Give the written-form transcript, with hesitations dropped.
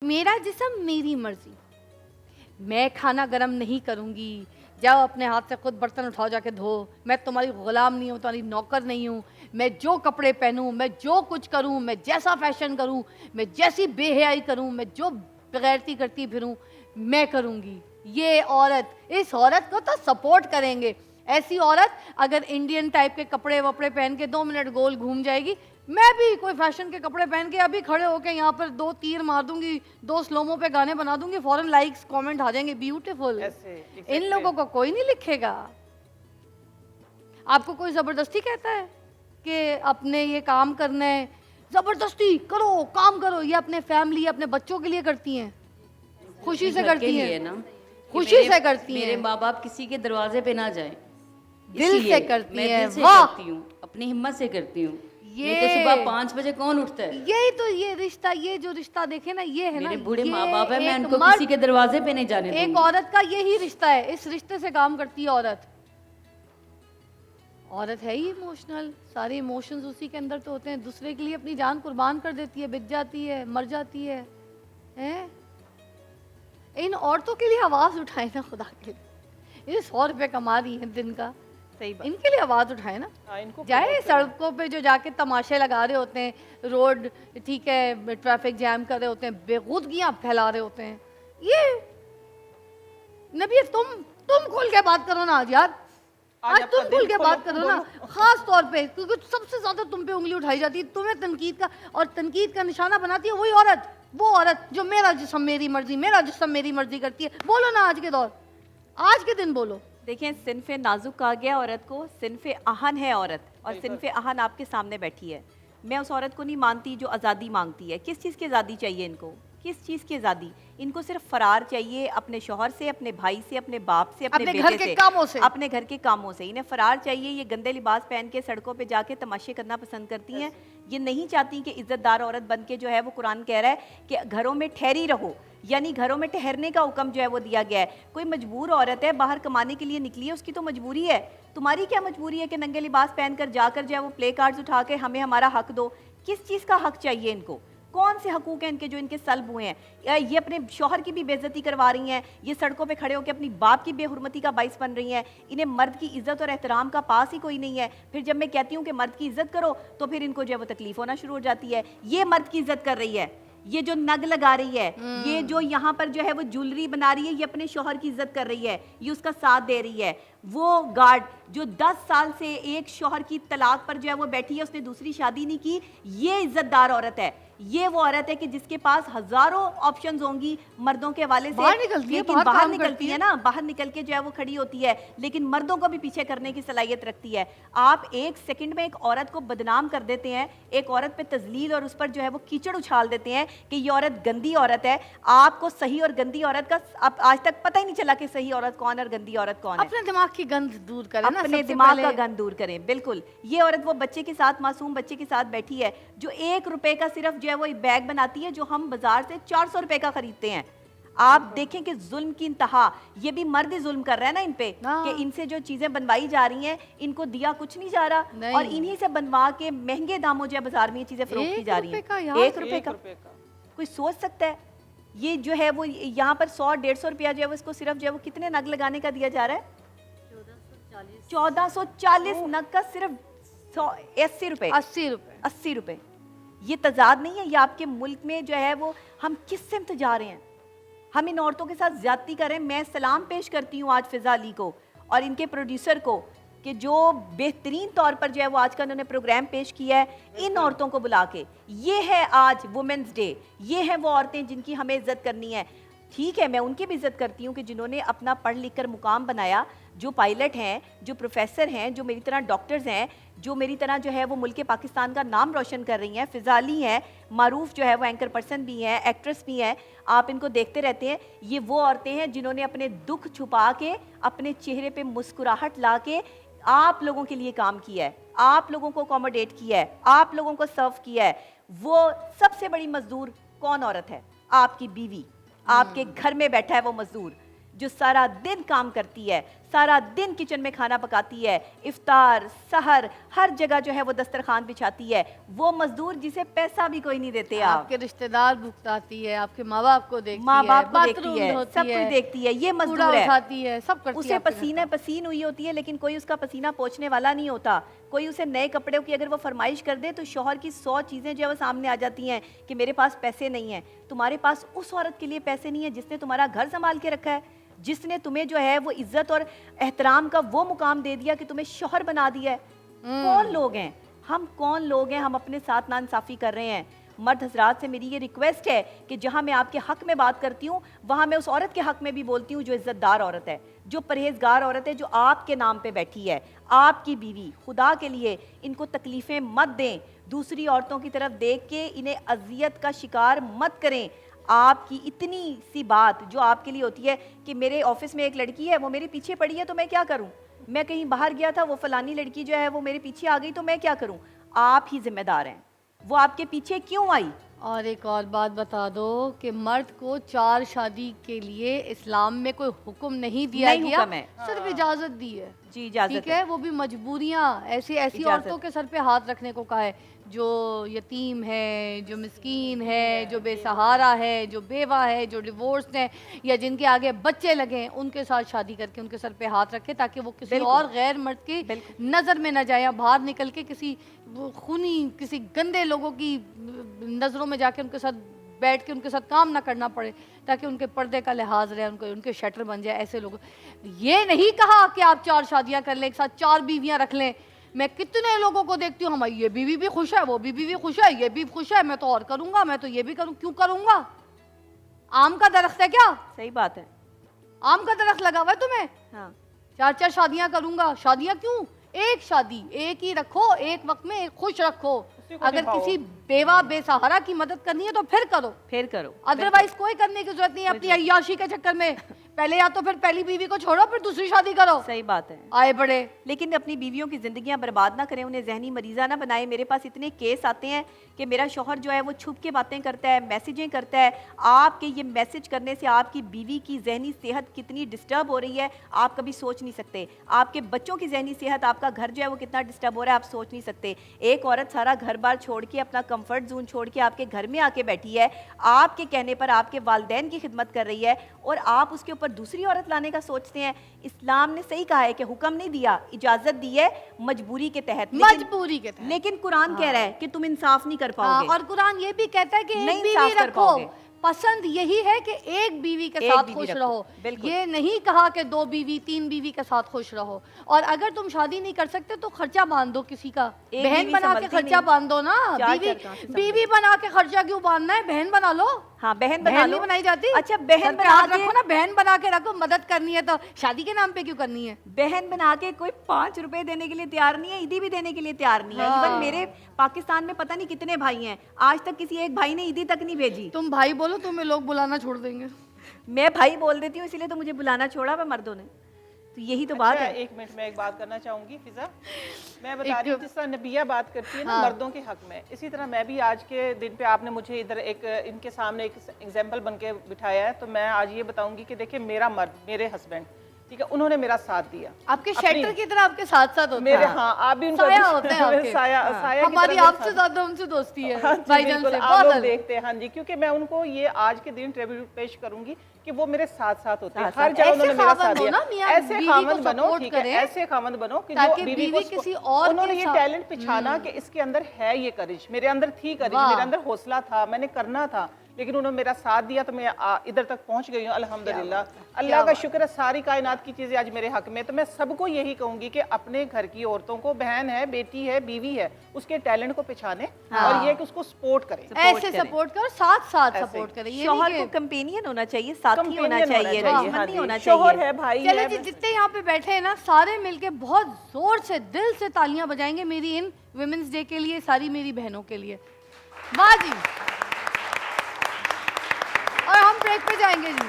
मेरा जिस्म मेरी मर्जी। मैं खाना गरम नहीं करूँगी, जाओ अपने हाथ से खुद बर्तन उठाओ जाके धो। मैं तुम्हारी गुलाम नहीं हूँ, तुम्हारी नौकर नहीं हूँ। मैं जो कपड़े पहनूँ, मैं जो कुछ करूँ, मैं जैसा फैशन करूँ, मैं जैसी बेहयाई करूँ, मैं जो बेगैरती करती फिरूँ, मैं करूँगी। ये औरत, इस औरत को तो सपोर्ट करेंगे। ऐसी औरत अगर इंडियन टाइप के कपड़े वपड़े पहन के 2 मिनट गोल घूम जाएगी, मैं भी कोई फैशन के कपड़े पहन के अभी खड़े होके यहाँ पर 2 तीर मार दूंगी, 2 स्लोमो पे गाने बना दूंगी, फॉरन लाइक्स कमेंट आ जाएंगे, ब्यूटीफुल। इन लोगों को कोई नहीं लिखेगा। आपको कोई जबरदस्ती कहता है कि अपने ये काम करना है, जबरदस्ती करो, काम करो। ये अपने फैमिली, अपने बच्चों के लिए करती हैं, खुशी से करती हैं ना, खुशी से करती हैं। मेरे माँ बाप किसी के दरवाजे पे ना जाएं, दिल से करती मैं हैं। दिल से वाह, करती हूँ, अपनी हिम्मत से करती हूँ। ये नहीं तो सुबह 5 बजे कौन उठता है? यही तो, ये रिश्ता, ये जो रिश्ता देखे ना, ये है ना, मेरे बूढ़े ये माँ बाप है, मैं एक उनको मर्द, किसी के दरवाजे पे नहीं जाने एक दूंगी। औरत का यही रिश्ता है। इस रिश्ते से काम करती है औरत। औरत है ही इमोशनल, सारे इमोशंस उसी के अंदर तो होते हैं। दूसरे के लिए अपनी जान कुर्बान कर देती है, बिक जाती है, मर जाती है, हैं? इन औरतों के लिए आवाज उठाए ना खुदा के लिए। ये 100 रुपए कमा रही है दिन का, सही बात। इनके लिए आवाज उठाए ना। जाए सड़कों पे जो जाके तमाशे लगा रहे होते हैं, रोड ठीक है ट्रैफिक जैम कर रहे होते हैं, बेखुदगियां फैला रहे होते हैं, ये नबी तुम खुल के बात करो ना आज यार, आज तुम खुल के बात करो ना, खास तौर पे, क्योंकि सबसे ज्यादा तुम पे उंगली उठाई जाती है, तुम्हें तनकीद का और तनकीद का निशाना बनाती है वही औरत, वो औरत जो मेरा जिस्म मेरी मर्जी, मेरा जिस्म मेरी मर्जी करती है। बोलो ना आज के दौर, आज के दिन बोलो। देखें, सिनफे नाजुक कहा गया औरत को, सिनफे आहन है औरत, और सिनफे आहन आपके सामने बैठी है। मैं उस औरत को नहीं मानती जो आज़ादी मांगती है। किस चीज़ की आज़ादी चाहिए इनको? किस चीज़ की आज़ादी? इनको सिर्फ फरार चाहिए अपने शौहर से, अपने भाई से, अपने बाप से, अपने बेटे घर के कामों से, अपने घर के कामों से। इन्हें फरार चाहिए। ये गंदे लिबास पहन के सड़कों पे जाके तमाशे करना पसंद करती हैं। ये नहीं चाहती कि इज्जतदार औरत बन के, जो है वो कुरान कह रहा है कि घरों में ठहरी रहो, यानी घरों में ठहरने का हुक्म जो है वो दिया गया है। कोई मजबूर औरत है, बाहर कमाने के लिए निकली है, उसकी तो मजबूरी है। तुम्हारी क्या मजबूरी है कि नंगे लिबास पहनकर जाकर जो है वो प्ले कार्ड्स उठा के हमें हमारा हक दो? किस चीज़ का हक चाहिए इनको? कौन से हकूक हैं इनके जो इनके सल्ब हुए हैं? ये अपने शौहर की भी बेइज्जती करवा रही हैं, ये सड़कों पे खड़े होकर अपनी बाप की बेहुरमती का बाइस बन रही हैं। इन्हें मर्द की इज्जत और एहतराम का पास ही कोई नहीं है। फिर जब मैं कहती हूँ कि मर्द की इज्जत करो, तो फिर इनको जो है वो तकलीफ होना शुरू हो जाती है। ये मर्द की इज्जत कर रही है, ये जो नग लगा रही है, ये जो यहाँ पर जो है वो ज्वेलरी बना रही है, ये अपने शौहर की इज्जत कर रही है, ये उसका साथ दे रही है। वो गार्ड जो 10 साल से एक शौहर की तलाक पर जो है वो बैठी है, उसने दूसरी शादी नहीं की, ये इज्जतदार औरत है। ये वो औरत है कि जिसके पास हजारों ऑप्शंस होंगी मर्दों के हवाले से, लेकिन बाहर निकलती है ना, बाहर निकल के जो है वो खड़ी होती है, लेकिन मर्दों को भी पीछे करने की सलाहियत रखती है। आप एक सेकंड में एक औरत को बदनाम कर देते हैं, एक औरत पे तजलील और उस पर जो है वो कीचड़ उछाल देते हैं कि ये औरत गंदी औरत है। आपको सही और गंदी औरत का आज तक पता ही नहीं चला कि सही औरत कौन और गंदी औरत कौन है। अपने दिमाग की गंद दूर करें ना, अपने दिमाग का गंद दूर करें। बिल्कुल, ये औरत वो बच्चे के साथ, मासूम बच्चे के साथ बैठी है, जो 1 रुपए का सिर्फ जो है वो एक बैग बनाती है, जो हम बाजार से 400 रुपए का खरीदते हैं। आप देखें कि जुल्म की इंतहा, ये भी मर्द ही जुल्म कर रहा है ना इन पे, कि इनसे जो चीजें बनवाई जा रही हैं, इनको दिया कुछ नहीं जा रहा, और इन्हीं से बनवा के महंगे दामों जो है बाजार में ये चीजें फरोख्त की जा रही हैं। 1 रुपए का कोई सोच सकता है? ये जो है वो यहाँ पर 100-150 रुपया जो है वो इसको सिर्फ जो है वो कितने नग लगाने का दिया जा रहा है? 1440 नग का सिर्फ 80 रुपए, 80 रुपए। ये तजाद नहीं है? ये आपके मुल्क में जो है वो हम किस सिमत जा रहे हैं? हम इन औरतों के साथ ज्यादती करें। मैं सलाम पेश करती हूँ आज फिजा अली को और इनके प्रोड्यूसर को, कि जो बेहतरीन तौर पर जो है वो आज का उन्होंने प्रोग्राम पेश किया है इन औरतों को बुला के। ये है आज वुमेन्स डे, ये है वो औरतें जिनकी हमें इज्जत करनी है। ठीक है, मैं उनकी भी इज्जत करती हूँ कि जिन्होंने अपना पढ़ लिख कर मुकाम बनाया, जो पायलट हैं, जो प्रोफेसर हैं, जो मेरी तरह डॉक्टर्स हैं, जो मेरी तरह जो है वो मुल्क पाकिस्तान का नाम रोशन कर रही हैं। फिजा अली हैं, मारूफ जो है वो एंकर पर्सन भी हैं, एक्ट्रेस भी हैं, आप इनको देखते रहते हैं। ये वो औरतें हैं जिन्होंने अपने दुख छुपा के, अपने चेहरे पे मुस्कुराहट ला के आप लोगों के लिए काम किया है, आप लोगों को अकोमोडेट किया है, आप लोगों को सर्व किया है। वो सबसे बड़ी मजदूर कौन औरत है? आपकी बीवी, आपके घर में बैठा है वो मजदूर। जो सारा दिन काम करती है, सारा दिन किचन में खाना पकाती है, इफ्तार सहर हर जगह जो है वो दस्तरखान बिछाती है, वो मजदूर जिसे पैसा भी कोई नहीं देते आप। आपके रिश्तेदार भुगताती है, आपके माँ बाप को देखती माँ है, बाप को देखती बाथरूम है, धोती सब कुछ देखती है, ये कूड़ा मजदूर है। उठाती है, सब करती है उसे आपके घर पसीने का। पसीन हुई होती है, लेकिन कोई उसका पसीना पोंछने वाला नहीं होता। कोई उसे नए कपड़ों की अगर वो फरमाइश कर दे तो शौहर की 100 चीज़ें जो है वो सामने आ जाती हैं कि मेरे पास पैसे नहीं हैं। तुम्हारे पास उस औरत के लिए पैसे नहीं है जिसने तुम्हारा घर संभाल के रखा है, जिसने तुम्हें जो है वो इज्जत और एहतराम का वो मुकाम दे दिया कि तुम्हें शौहर बना दिया है। कौन लोग हैं हम, कौन लोग हैं हम अपने साथ नाइंसाफ़ी कर रहे हैं। मर्द हजरात से मेरी ये रिक्वेस्ट है कि जहाँ मैं आपके हक में बात करती हूँ वहाँ मैं उस औरत के हक में भी बोलती हूँ जो इज्जतदार औरत है, जो परहेजगार औरत है, जो आपके नाम पे बैठी है, आपकी बीवी। खुदा के लिए इनको तकलीफ़ें मत दें, दूसरी औरतों की तरफ देख के इन्हें अजियत का शिकार मत करें। आपकी इतनी सी बात जो आपके लिए होती है कि मेरे ऑफिस में एक लड़की है वो मेरे पीछे पड़ी है तो मैं क्या करूं, मैं कहीं बाहर गया था वो फलानी लड़की जो है वो मेरे पीछे आ गई तो मैं क्या करूं। आप ही जिम्मेदार हैं, वो आपके पीछे क्यों आई। और एक और बात बता दो कि मर्द को 4 शादी के लिए इस्लाम में कोई हुक्म नहीं दिया नहीं गया, हुक्म है। सिर्फ इजाजत दी है। जी इजाजत ठीक है, वो भी मजबूरियां ऐसी इजाजत। औरतों के सर पे हाथ रखने को कहा है जो यतीम है, जो मिस्कीन है, जो बेसहारा है, जो बेवा है, जो डिवोर्स है या जिनके आगे बच्चे लगे, उनके साथ शादी करके उनके सर पे हाथ रखे ताकि वो किसी बिल्कुल। और गैर मर्द की नज़र में न जाए या बाहर निकल के किसी वो खूनी किसी गंदे लोगों की नज़रों में जाके उनके साथ बैठ के उनके साथ काम ना करना पड़े, ताकि उनके पर्दे का लिहाज रहे, उनके शटर बन जाए। ऐसे लोग, ये नहीं कहा कि आप 4 शादियां कर लें, एक साथ 4 बीवियां रख लें। मैं कितने लोगों को देखती हूँ, हमारी ये बीवी भी खुश है, वो बीवी भी खुश है, ये भी खुश है, मैं तो और करूंगा, मैं तो ये भी करूँ, क्यों करूंगा। आम का दरख्त है क्या, सही बात है। आम का दरख्त लगा हुआ है तुम्हें, हाँ 4 शादियां करूंगा। शादियां क्यों, एक शादी एक ही रखो, एक वक्त में एक खुश रखो। अगर किसी बेवा बेसहारा की मदद करनी है तो फिर करो, अदरवाइज कोई करने की जरूरत नहीं है अपनी अय्याशी के चक्कर में। पहले या तो फिर पहली बीवी को छोड़ो फिर दूसरी शादी करो। सही बात है। आए बड़े, लेकिन अपनी बीवियों की जिंदगियां बर्बाद ना करें, उन्हें जहनी मरीजा ना बनाए। मेरे पास इतने केस आते हैं कि मेरा शौहर जो है वो छुप के बातें करता है, मैसेजें करता है। आपके ये मैसेज करने से आपकी बीवी की जहनी सेहत कितनी डिस्टर्ब हो रही है आप कभी सोच नहीं सकते। आपके बच्चों की जहनी सेहत, आपका घर जो है वो कितना डिस्टर्ब हो रहा है आप सोच नहीं सकते। एक औरत सारा घर बार छोड़ के, अपना कंफर्ट जोन छोड़ के आपके घर में आके बैठी है, आपके कहने पर आपके वालिदैन की खिदमत कर रही है और आप उसके ऊपर दूसरी औरत लाने का सोचते हैं। इस्लाम ने सही कहा है कि हुक्म नहीं दिया, इजाजत दी है मजबूरी के तहत। मजबूरी के तहत। लेकिन कुरान कह रहा है कि तुम इंसाफ नहीं कर पाओगे। और कुरान ये भी कहता है कि नहीं एक बीवी इंसाफ कर रखो। पाओगे। पसंद यही है कि एक बीवी के एक साथ बीवी खुश रखो, रहो। बिल्कुल। ये नहीं कहा कि 2 बीवी 3 बीवी के साथ खुश रहो। और अगर तुम शादी नहीं कर सकते तो खर्चा बांध दो किसी का, एक बहन बीवी बना के संभलती खर्चा नहीं। बांध दो ना। बीवी बना के खर्चा क्यों बांधना है, बहन बना लो। हाँ बहन बना लो। नहीं बनाई जाती। अच्छा बहन सर पे बना हाथ के रखो ना, बहन बना के रखो। मदद करनी है तो शादी के नाम पे क्यों करनी है। बहन बना के कोई 5 रुपए देने के लिए तैयार नहीं है, ईदी भी देने के लिए तैयार नहीं है। हाँ। इवन मेरे पाकिस्तान में पता नहीं कितने भाई हैं, आज तक किसी एक भाई ने ईदी तक नहीं भेजी। तुम भाई बोलो तुम्हें लोग बुलाना छोड़ देंगे। मैं भाई बोल देती हूँ इसीलिए तो मुझे बुलाना छोड़ा हुआ मर्दों ने। तो यही तो बात है। एक मिनट में एक बात करना चाहूंगी फिजा, मैं बता रही हूँ जिस तरह नबिया बात करती है ना मर्दों के हक में, इसी तरह मैं भी आज के दिन पे आपने मुझे इधर एक इनके सामने एक एग्जाम्पल बन के बिठाया है, तो मैं आज ये बताऊंगी कि देखिए मेरा मर्द, मेरे हस्बैंड, ठीक है, उन्होंने मेरा साथ दिया। आपके शेल्टर की तरह आपके साथ साथ होते मेरे, हैं। हाँ आप भी उनको साया होते हैं आपके। साया की हमारी तरह आपसे ज्यादा उनसे दोस्ती है हाँ जी, भाईजान बिल्कुल, से, आप बहुत लोग अलग। देखते हैं। हाँ जी, क्योंकि मैं उनको ये आज के दिन ट्रिब्यूट पेश करूंगी कि वो मेरे साथ साथ होते हैं, हर जगह उन्होंने मेरा साथ दिया। ऐसे खामद बनो, ठीक है, ऐसे खामद बनो कि जो बीवी को किसी और उन्होंने ये टैलेंट पिछाना कि इसके अंदर है ये करेज, मेरे अंदर थी करेज, मेरे अंदर हौसला था, मैंने करना था, लेकिन उन्होंने मेरा साथ दिया तो मैं इधर तक पहुंच गई हूँ अल्हम्दुलिल्लाह। अल्लाह का शुक्र है, सारी कायनात की चीजें आज मेरे हक में। तो मैं सबको यही कहूंगी कि अपने घर की औरतों को, बहन है, बेटी है, बीवी है, उसके टैलेंट को पहचाने और ये कि उसको सपोर्ट करें, ऐसे सपोर्ट करो, साथ साथ सपोर्ट करें। ये शौहर को कंपेनियन होना चाहिए, साथी होना चाहिए, दुश्मन नहीं होना शौहर चाहिए। है, भाई चलो है। जी, जितने यहाँ पे बैठे हैं ना सारे मिलके बहुत जोर से दिल से तालियां बजाएंगे मेरी इन वुमेन्स डे के लिए, सारी मेरी बहनों के लिए। वाह जी। और हम ब्रेक पे जाएंगे जी।